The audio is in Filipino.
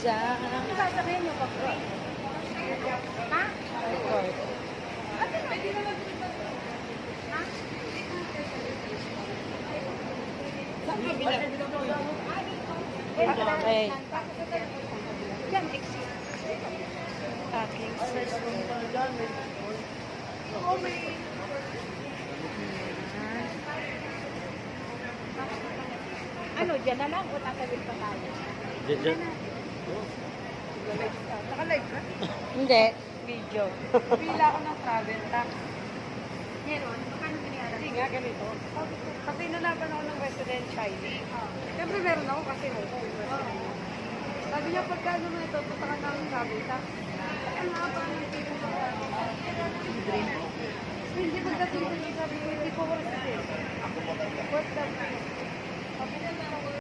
isa. Sasabihin niyo pa po. Ha? Record. Okay. Yan, exit. Aking Ano, dyan na lang o tatawid pa tayo? Diyan. Naka-live ka? Hindi. Video. Pila ako ng travel tax. Meron? Paano binayaran? Hindi nga, ganito. Kasi nalaban ako ng resident Chinese. Siyempre meron ako kasi sabi niya, pagka naman ito, putakan namin travel tax. Ang haba ng tipo ng green. Hindi pagdating ko, sabi ko, hindi ko worth it. Worth that.